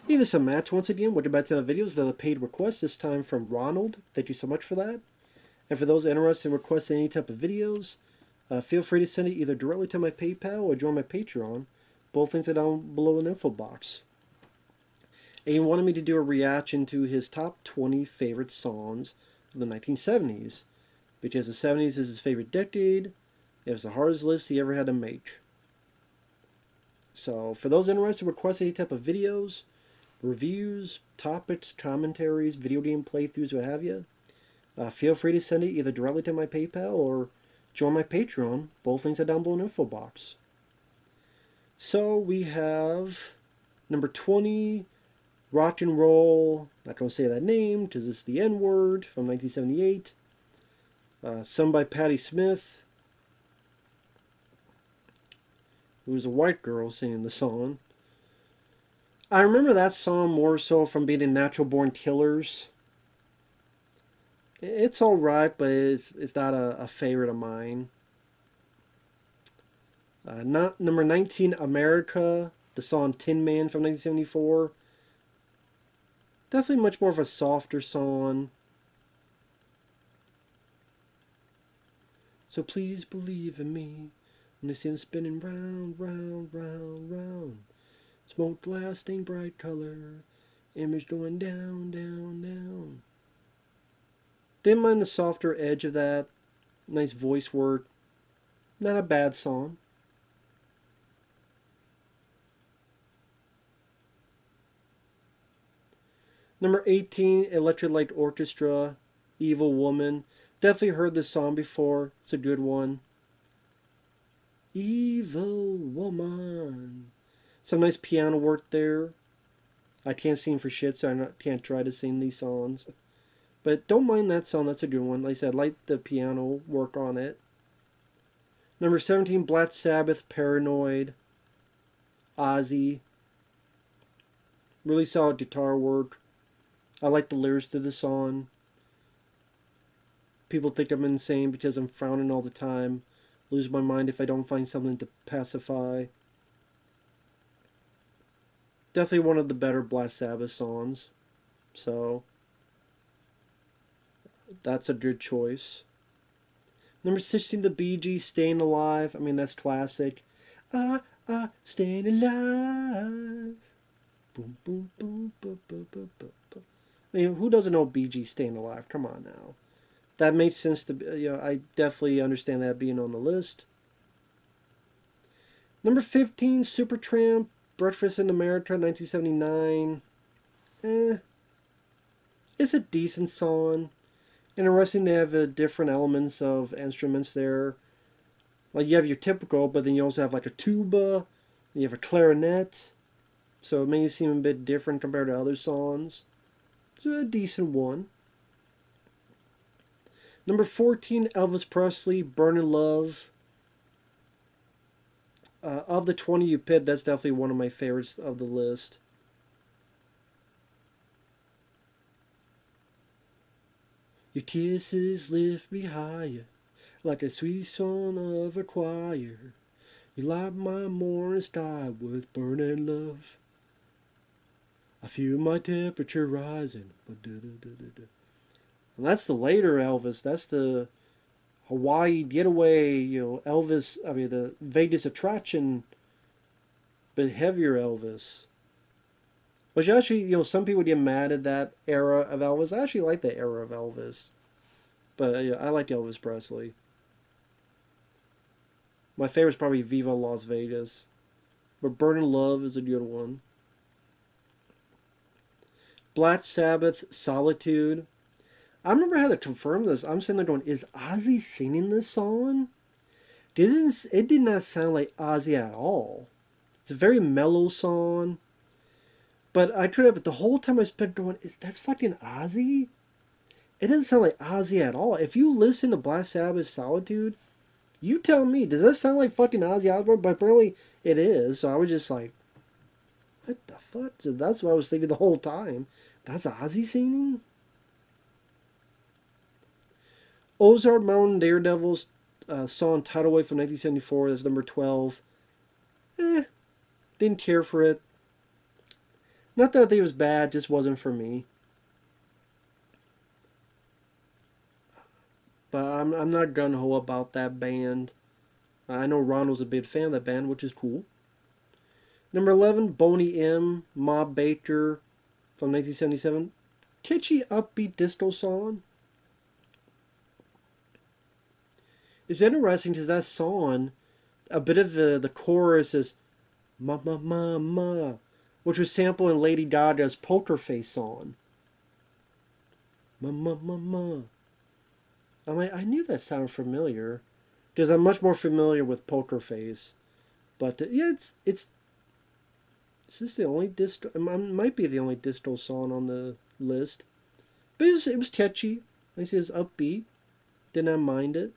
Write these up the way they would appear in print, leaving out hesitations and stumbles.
Hey, this is a match once again. Welcome back to the videos. Another paid request, this time from Ronald. Thank you so much for that. And for those interested in requesting any type of videos, feel free to send it either directly to my PayPal or join my Patreon. Both links are down below in the info box. And he wanted me to do a reaction to his top 20 favorite songs of the 1970s. Because the 70s is his favorite decade. It was the hardest list he ever had to make. So, for those interested in requesting any type of videos, reviews, topics, commentaries, video game playthroughs, what have you, feel free to send it either directly to my PayPal or join my Patreon. Both links are down below in the info box. So we have number 20, Rock and Roll. Not going to say that name because it's the N word from 1978. Sung by Patti Smith, who was a white girl singing the song. I remember that song more so from being in Natural Born Killers. It's alright, but it's not a favorite of mine. Not number 19, America, the song Tin Man from 1974. Definitely much more of a softer song. So please believe in me when I see him spinning round, round, round, round. Smoke lasting bright color, image going down, down, down. Didn't mind the softer edge of that. Nice voice work. Not a bad song. Number 18, Electric Light Orchestra, Evil Woman. Definitely heard this song before. It's a good one. Evil Woman. Some nice piano work there. I can't sing for shit, so I can't try to sing these songs. But don't mind that song. That's a good one. Like I said, I like the piano work on it. Number 17, Black Sabbath, Paranoid. Ozzy. Really solid guitar work. I like the lyrics to the song. People think I'm insane because I'm frowning all the time. Lose my mind if I don't find something to pacify. Definitely one of the better Black Sabbath songs. So, that's a good choice. Number 16, the Bee Gees, Staying Alive. I mean, that's classic. Staying alive. Boom, boom, boom, boom, boom, boom, boom, boom. I mean, who doesn't know Bee Gees, Staying Alive? Come on now. That makes sense to, I definitely understand that being on the list. Number 15, Supertramp, Breakfast in America, 1979. It's a decent song. Interesting, they have different elements of instruments there. Like you have your typical, but then you also have like a tuba, and you have a clarinet. So it may seem a bit different compared to other songs. It's a decent one. Number 14, Elvis Presley, Burning Love. Of the 20 you picked, that's definitely one of my favorites of the list. Your kisses lift me higher, like a sweet song of a choir. You light my morning sky with burning love. I feel my temperature rising. And that's the later Elvis. That's the Hawaii getaway, Elvis, the Vegas attraction, but heavier Elvis. Which actually, some people get mad at that era of Elvis. I actually like that era of Elvis. But I like Elvis Presley. My favorite is probably Viva Las Vegas. But Burning Love is a good one. Black Sabbath, Solitude. I remember how to confirm this. I'm sitting there going, is Ozzy singing this song? It did not sound like Ozzy at all. It's a very mellow song. But I tried it, but the whole time I spent going, that's fucking Ozzy? It doesn't sound like Ozzy at all. If you listen to Black Sabbath Solitude, you tell me, does that sound like fucking Ozzy Osbourne? But apparently it is. So I was just like, what the fuck? So that's what I was thinking the whole time. That's Ozzy singing? Ozark Mountain Daredevils song Tidal Wave from 1974. That's number 12. Didn't care for it. Not that it was bad, just wasn't for me. But I'm not gung ho about that band. I know Ronald's a big fan of that band, which is cool. Number 11, Boney M, Ma Baker from 1977. Catchy, upbeat disco song. It's interesting because that song, a bit of the chorus is ma ma ma ma, which was sampling Lady Gaga's Poker Face song. Ma ma ma ma. I'm like, I knew that sounded familiar because I'm much more familiar with Poker Face. But yeah, it's is this the only distro? It might be the only distro song on the list. But it was catchy. I see it's upbeat. Did not mind it.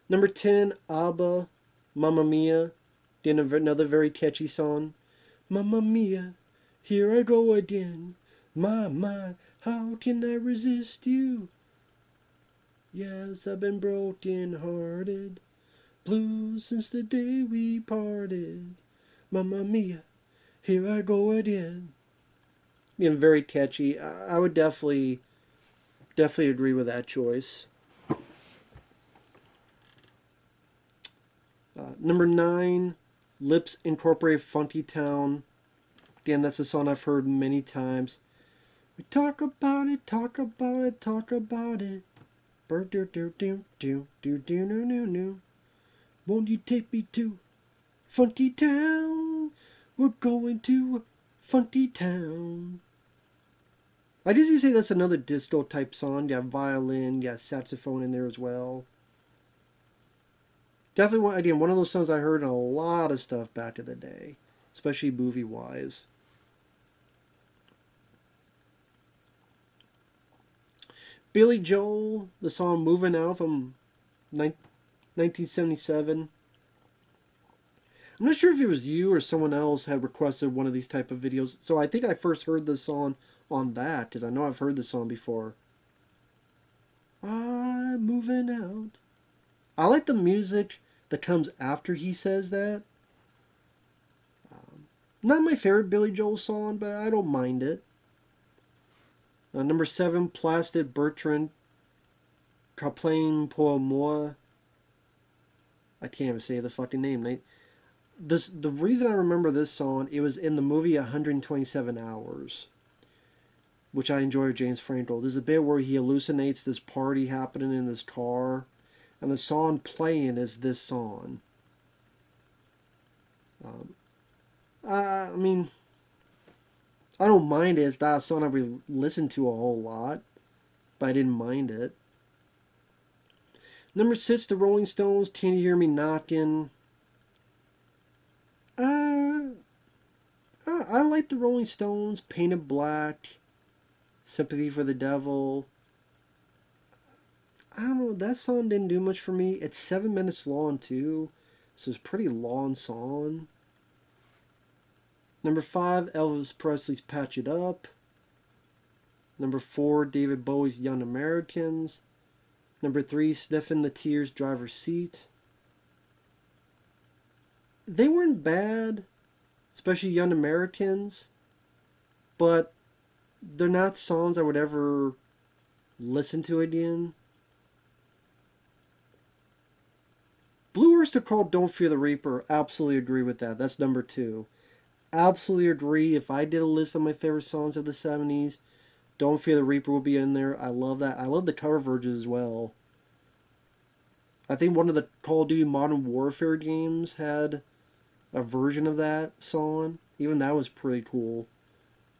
Number 10, ABBA, Mamma Mia. Again, another very catchy song. Mamma Mia, here I go again. My, how can I resist you? Yes, I've been broken hearted. Blue since the day we parted. Mamma Mia, here I go again. Again, very catchy. I would definitely agree with that choice. Number 9, Lips Incorporate Funky Town. Again, that's a song I've heard many times. We talk about it, talk about it, talk about it. Do do do do do do do no no no. Won't you take me to Funky Town? We're going to Funky Town. I guess you say that's another disco type song. You have violin, you have saxophone in there as well. Definitely, again, one of those songs I heard in a lot of stuff back in the day, especially movie wise. Billy Joel, the song Moving Out from 1977. I'm not sure if it was you or someone else had requested one of these type of videos. So I think I first heard the song on that because I know I've heard the song before. I'm moving out. I like the music that comes after he says that. Not my favorite Billy Joel song, but I don't mind it. Number 7, Plastic Bertrand, Caplain pour moi. I can't even say the fucking name. The reason I remember this song, it was in the movie 127 Hours, which I enjoy with James Franco. There's a bit where he hallucinates this party happening in this car, and the song playing is this song. I mean, I don't mind it. It's not a song I really listened to a whole lot, but I didn't mind it. Number 6, The Rolling Stones, Can You Hear Me Knocking? I like the Rolling Stones, Painted Black, Sympathy for the Devil. I don't know, that song didn't do much for me. It's 7 minutes long too, so it's a pretty long song. Number 5, Elvis Presley's Patch It Up. Number 4, David Bowie's Young Americans. Number 3, Sniffing the Tears, Driver's Seat. They weren't bad, especially Young Americans, but they're not songs I would ever listen to again. Blue Oyster Cult, Don't Fear the Reaper, absolutely agree with that. That's number 2. Absolutely agree. If I did a list of my favorite songs of the 70s, Don't Fear the Reaper will be in there. I love that. I love the cover versions as well. I think one of the Call of Duty Modern Warfare games had a version of that song. Even that was pretty cool.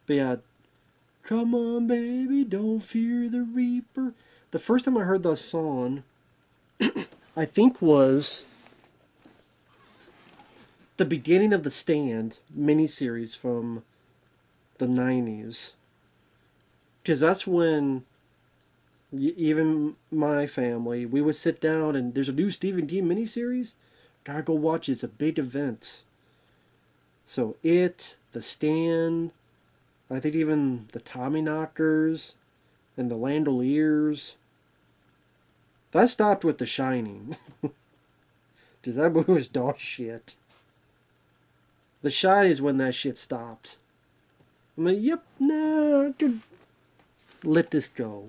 But yeah, come on baby, don't fear the Reaper. The first time I heard that song, I think was the beginning of the Stand miniseries from the 90s. Because that's when even my family, we would sit down and there's a new Stephen King miniseries. Gotta go watch it. It's a big event. So it, the Stand, I think even the Tommyknockers and the Landoliers. That stopped with The Shining. Because that movie was dog shit. The Shine is when that shit stopped. I'm like, yep, nah, I could let this go.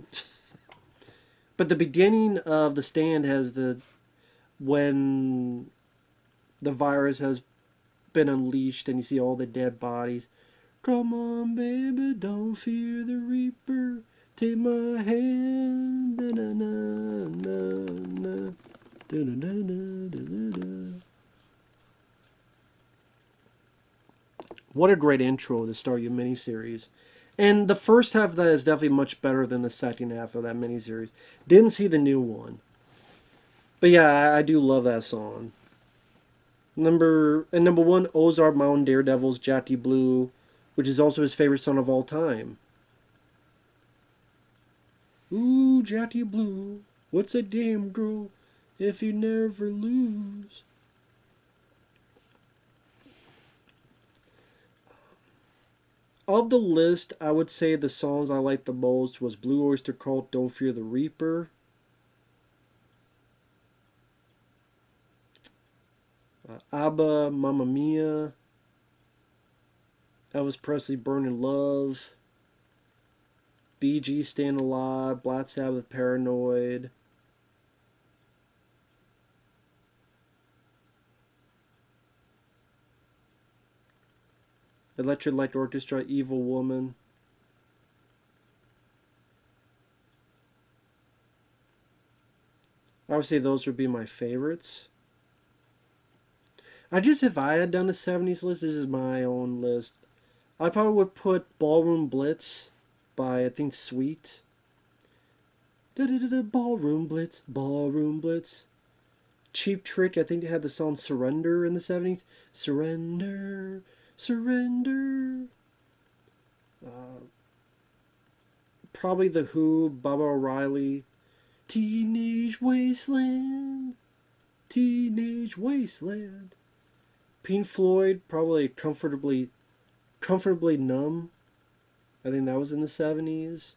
But the beginning of The Stand has the when the virus has been unleashed and you see all the dead bodies. Come on, baby, don't fear the Reaper. Take my hand. Na, na, na, na, na. Da, da, da, da, da, da. What a great intro to start your miniseries. And the first half of that is definitely much better than the second half of that miniseries. Didn't see the new one. But yeah, I do love that song. Number one, Ozark Mountain Daredevil's Jatty Blue, which is also his favorite song of all time. Ooh, Jatty Blue, what's a damn girl if you never lose? Of the list, I would say the songs I liked the most was Blue Oyster Cult, Don't Fear the Reaper. ABBA, Mamma Mia. Elvis Presley, Burning Love. Bee Gees, Staying Alive. Black Sabbath, Paranoid. Electric Light Orchestra, Evil Woman. I would say those would be my favorites. If I had done a 70s list, this is my own list. I probably would put Ballroom Blitz by, I think, Sweet. Ballroom Blitz, Ballroom Blitz. Cheap Trick, I think they had the song Surrender in the 70s. Surrender, surrender. Probably The Who, Baba O'Reilly. Teenage Wasteland, Teenage Wasteland. Pink Floyd, probably Comfortably Numb. I think that was in the 70s.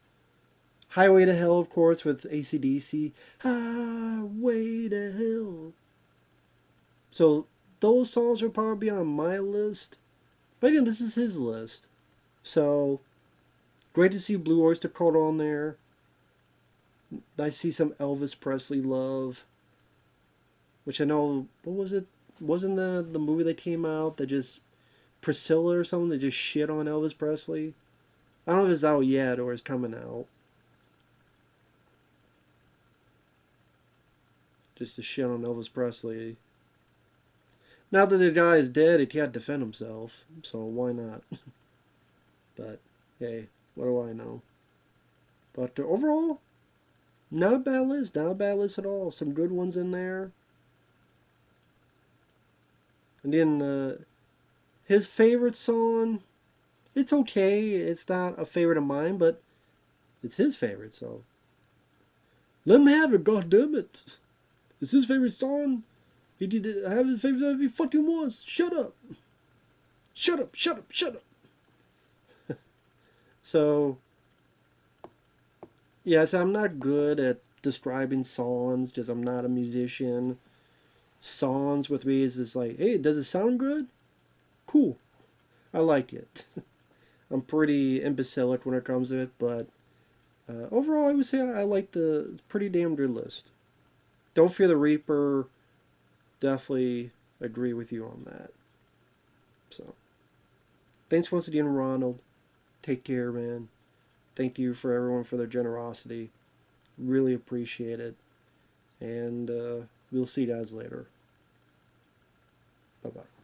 Highway to Hell, of course, with AC/DC. Highway to Hell. So those songs would probably be on my list. But again, this is his list. So great to see Blue Oyster Cult on there. I see some Elvis Presley love. Which I know, what was it? Wasn't the movie that came out that just Priscilla or something that just shit on Elvis Presley? I don't know if it's out yet or it's coming out. Just to shit on Elvis Presley. Now that the guy is dead, he can't defend himself, so why not? But hey, what do I know? But overall, not a bad list. Not a bad list at all. Some good ones in there. And then his favorite song, it's okay. It's not a favorite of mine, but it's his favorite, so let him have it, goddammit. It's his favorite song. He did have his favorite song if he fucking wants. Shut up. Shut up, shut up, shut up. So, yes, I'm not good at describing songs because I'm not a musician. Songs with me is just like, hey, does it sound good? Cool. I like it. I'm pretty imbecilic when it comes to it, but overall, I would say I like the pretty damn good list. Don't Fear the Reaper. Definitely agree with you on that. So, thanks once again, Ronald. Take care, man. Thank you for everyone for their generosity. Really appreciate it. And we'll see you guys later. Bye-bye.